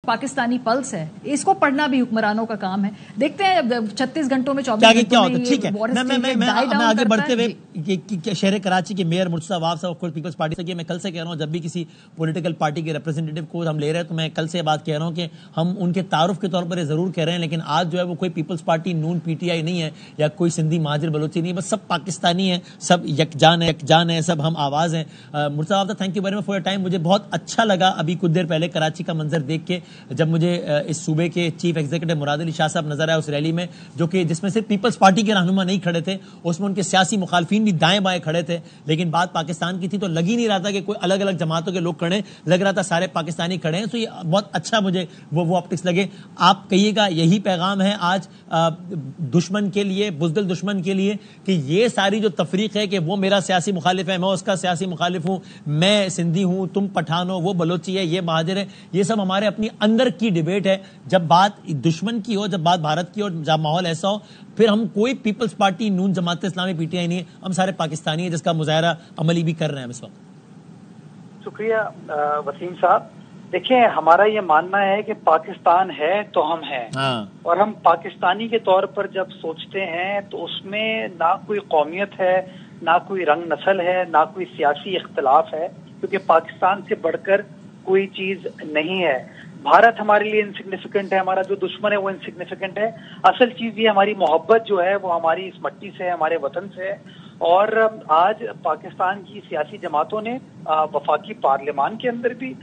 Pakistani plus ہے، اس کو پڑھنا بھی حکمرانوں کا کام ہے. دیکھتے ہیں 36 گھنٹوں میں 24 گھنٹوں میں ٹھیک ہے. میں آگے بڑھتے ہوئے شہر کراچی کے میئر مرتضیٰ عواف صاحب کو پیپلز پارٹی سے، میں کل سے کہہ رہا ہوں جب بھی کسی پولیٹیکل پارٹی کے ریپرزینٹیٹیو کو ہم لے رہے ہیں تو میں کل سے بات کہہ رہا ہوں کہ ہم ان کے تعارف کے طور پر یہ ضرور کہہ رہے ہیں، لیکن آج جو ہے وہ کوئی Peoples party known P T I نہیں ہے یا کوئی سندھی مہاجر بلوچی نہیں ہے، بس سب پاکستانی ہیں، سب یکجان ہیں، سب ہم آواز ہیں. مرتضیٰ عواف thank you very much for your time. مجھے بہت اچھا لگا ابھی کچھ دیر پہلے کراچی کا منظر دیکھ کے، جب مجھے اس صوبے کے چیف ایگزیکٹو مراد علی شاہ صاحب نظر آئے اس ریلی میں، جو کہ جس میں صرف پیپلز پارٹی کے رہنما نہیں کھڑے تھے، اس میں ان کے سیاسی مخالفین بھی دائیں بائیں کھڑے تھے، لیکن بات پاکستان کی تھی تو لگ ہی نہیں رہا تھا کہ کوئی الگ الگ جماعتوں کے لوگ کھڑے، لگ رہا تھا سارے پاکستانی کھڑے ہیں. تو یہ بہت اچھا مجھے وہ آپٹکس لگے. آپ کہیے گا یہی پیغام ہے آج دشمن کے لیے، بزدل دشمن کے لیے، کہ یہ ساری جو تفریق ہے کہ وہ میرا سیاسی مخالف ہے، میں اس کا سیاسی مخالف ہوں، میں سندھی ہوں، تم پٹھان ہو، وہ بلوچی ہے، یہ مہاجر ہے، یہ سب ہمارے اپنی اندر کی ڈیبیٹ ہے. جب بات دشمن کی ہو، جب بات بھارت کی ہو، جب ماحول ایسا ہو، پھر ہم کوئی Peoples party, known Jamaat Islami, P T I نہیں ہے، ہم سارے پاکستانی ہیں، جس کا مظاہرہ عملی بھی کر رہے ہیں اس وقت. شکریہ وسیم صاحب. دیکھیں ہمارا یہ ماننا ہے کہ پاکستان ہے تو ہم ہیں، اور ہم پاکستانی کے طور پر جب سوچتے ہیں تو اس میں نہ کوئی قومیت ہے، نہ کوئی رنگ نسل ہے، نہ کوئی سیاسی اختلاف ہے، کیونکہ پاکستان سے بڑھ کر کوئی چیز نہیں ہے. بھارت ہمارے لیے انسگنیفیکنٹ ہے، ہمارا جو دشمن ہے وہ انسگنیفیکنٹ ہے. اصل چیز یہ ہماری محبت جو ہے وہ ہماری اس مٹی سے ہے، ہمارے وطن سے ہے. اور آج پاکستان کی سیاسی جماعتوں نے وفاقی پارلیمان کے اندر بھی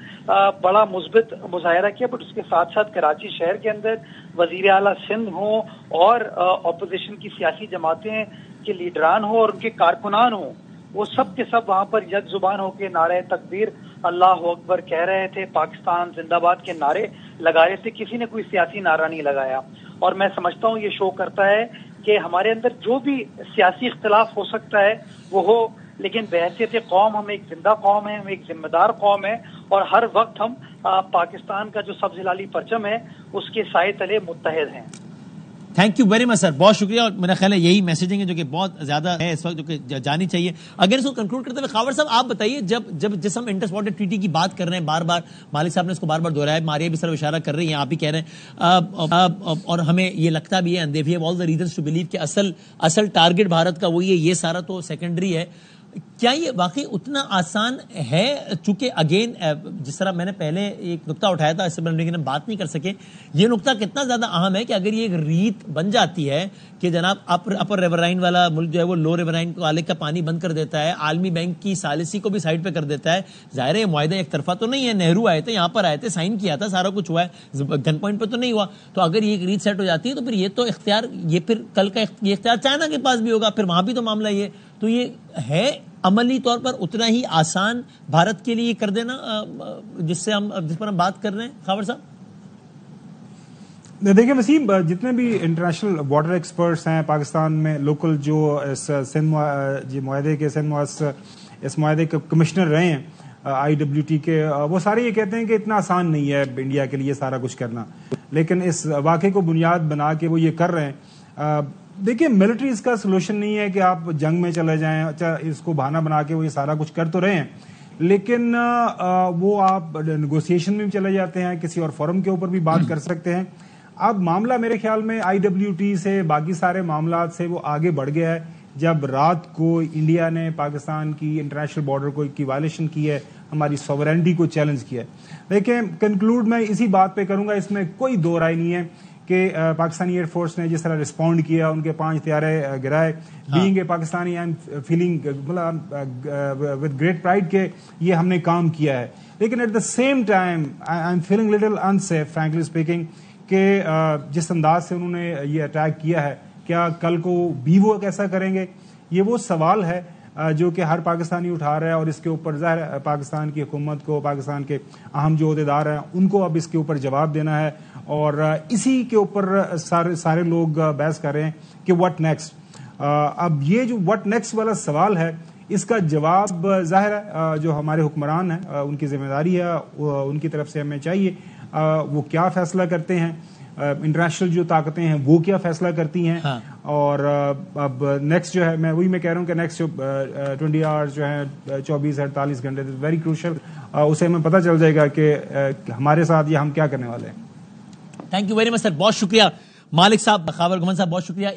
بڑا مثبت مظاہرہ کیا، بٹ اس کے ساتھ ساتھ کراچی شہر کے اندر وزیر اعلیٰ سندھ ہوں اور اپوزیشن کی سیاسی جماعتیں کے لیڈران ہوں اور ان کے کارکنان ہوں، وہ سب کے سب وہاں پر یک زبان ہو کے نعرہ تکبیر، اللہ اکبر کہہ رہے تھے، پاکستان زندہ باد کے نعرے لگا رہے تھے. کسی نے کوئی سیاسی نعرہ نہیں لگایا. اور میں سمجھتا ہوں یہ شو کرتا ہے کہ ہمارے اندر جو بھی سیاسی اختلاف ہو سکتا ہے وہ ہو، لیکن بحیثیت قوم ہم ایک زندہ قوم ہے، ہم ایک ذمہ دار قوم ہے، اور ہر وقت ہم پاکستان کا جو سبز ہلالی پرچم ہے اس کے سائے تلے متحد ہیں. تھینک یو ویری مچ سر، بہت شکریہ. اور میرا خیال ہے یہی میسیجنگ ہے جو کہ بہت زیادہ ہے اس وقت، جو کہ جانی چاہیے. اگر اس کو کنکلوڈ کرتے ہوئے خاور صاحب آپ بتائیے، جس ہم انٹر سپورٹڈ ٹریٹی کی بات کر رہے ہیں، بار بار مالک صاحب نے اس کو بار بار دہرایا، ماریہ بھی سر اشارہ کر رہی ہیں، آپ بھی کہہ رہے ہیں، اور ہمیں یہ لگتا بھی ہے، and we have all the reasons to believe کہ اصل ٹارگٹ بھارت کا وہی ہے، یہ سارا تو سیکنڈری ہے. کیا یہ واقعی اتنا آسان ہے؟ چونکہ اگین جس طرح میں نے پہلے ایک نقطہ اٹھایا تھا، اس سے لیکن ہم بات نہیں کر سکے، یہ نقطہ کتنا زیادہ اہم ہے کہ اگر یہ ایک ریت بن جاتی ہے کہ جناب اپر ریورائن والا ملک جو ہے وہ لو ریورائن والے کا پانی بند کر دیتا ہے، عالمی بینک کی ثالثی کو بھی سائڈ پہ کر دیتا ہے. ظاہر ہے یہ معاہدہ ایک طرفہ تو نہیں ہے، نہرو آئے تھے، یہاں پر آئے تھے، سائن کیا تھا، سارا کچھ ہوا ہے، گن پوائنٹ پہ تو نہیں ہوا. تو اگر یہ ایک ریت سیٹ ہو جاتی ہے تو پھر یہ تو اختیار، یہ پھر کل کا یہ اختیار چائنا کے پاس بھی ہوگا، پھر وہاں بھی تو معاملہ یہ. تو یہ ہے عملی طور پر اتنا ہی آسان بھارت کے لیے کر دینا جس پر ہم بات کر رہے ہیں خاور صاحب؟ دیکھیں وسیم، جتنے بھی انٹرنیشنل واٹر ایکسپرٹس ہیں پاکستان میں، لوکل جو اس معاہدے کے اس معاہدے کے کمشنر رہے ہیں IWT کے، وہ سارے یہ کہتے ہیں کہ اتنا آسان نہیں ہے انڈیا کے لیے سارا کچھ کرنا، لیکن اس واقعے کو بنیاد بنا کے وہ یہ کر رہے ہیں. دیکھیں ملٹری اس کا سلوشن نہیں ہے کہ آپ جنگ میں چلے جائیں، اچھا اس کو بہانہ بنا کے وہ یہ سارا کچھ کر تو رہے ہیں، لیکن وہ آپ نیگوسیشن میں بھی چلے جاتے ہیں، کسی اور فورم کے اوپر بھی بات کر سکتے ہیں. اب معاملہ میرے خیال میں IWT سے باقی سارے معاملات سے وہ آگے بڑھ گیا ہے جب رات کو انڈیا نے پاکستان کی انٹرنیشنل بارڈر کی وائلیشن کی ہے، ہماری سوورینٹی کو چیلنج کیا ہے. دیکھیں کنکلوڈ میں اسی بات پہ کروں گا، اس میں کوئی دو رائے نہیں ہے کہ پاکستانی ایئر فورس نے جس طرح رسپونڈ کیا، ان کے 5 طیارے گرائے، being a Pakistani I am feeling with great pride کہ یہ ہم نے کام کیا ہے. لیکن at the same time I am feeling little unsafe frankly speaking کہ جس انداز سے انہوں نے یہ اٹیک کیا ہے، کیا کل کو بھی وہ کیسا کریں گے؟ یہ وہ سوال ہے جو کہ ہر پاکستانی اٹھا رہا ہے، اور اس کے اوپر ظاہر پاکستان کی حکومت کو، پاکستان کے اہم جو عہدیدار ہیں ان کو اب اس کے اوپر جواب دینا ہے، اور اسی کے اوپر سارے لوگ بحث کر رہے ہیں کہ واٹ نیکسٹ. اب یہ جو واٹ نیکسٹ والا سوال ہے، اس کا جواب ظاہر ہے جو ہمارے حکمران ہیں ان کی ذمہ داری ہے، ان کی طرف سے ہمیں چاہیے وہ کیا فیصلہ کرتے ہیں، انٹرنیشنل جو طاقتیں ہیں وہ کیا فیصلہ کرتی ہیں. اور اب نیکسٹ جو ہے میں کہہ رہا ہوں کہ نیکسٹ جو 20 آورز جو ہیں 24-48 گھنٹے ویری کروشل. اسے ہمیں پتہ چل جائے گا کہ ہمارے ساتھ یہ ہم کیا کرنے والے ہیں. تھینک یو ویری مچ سر، بہت شکریہ مالک صاحب، خاور گمن صاحب، بہت شکریہ.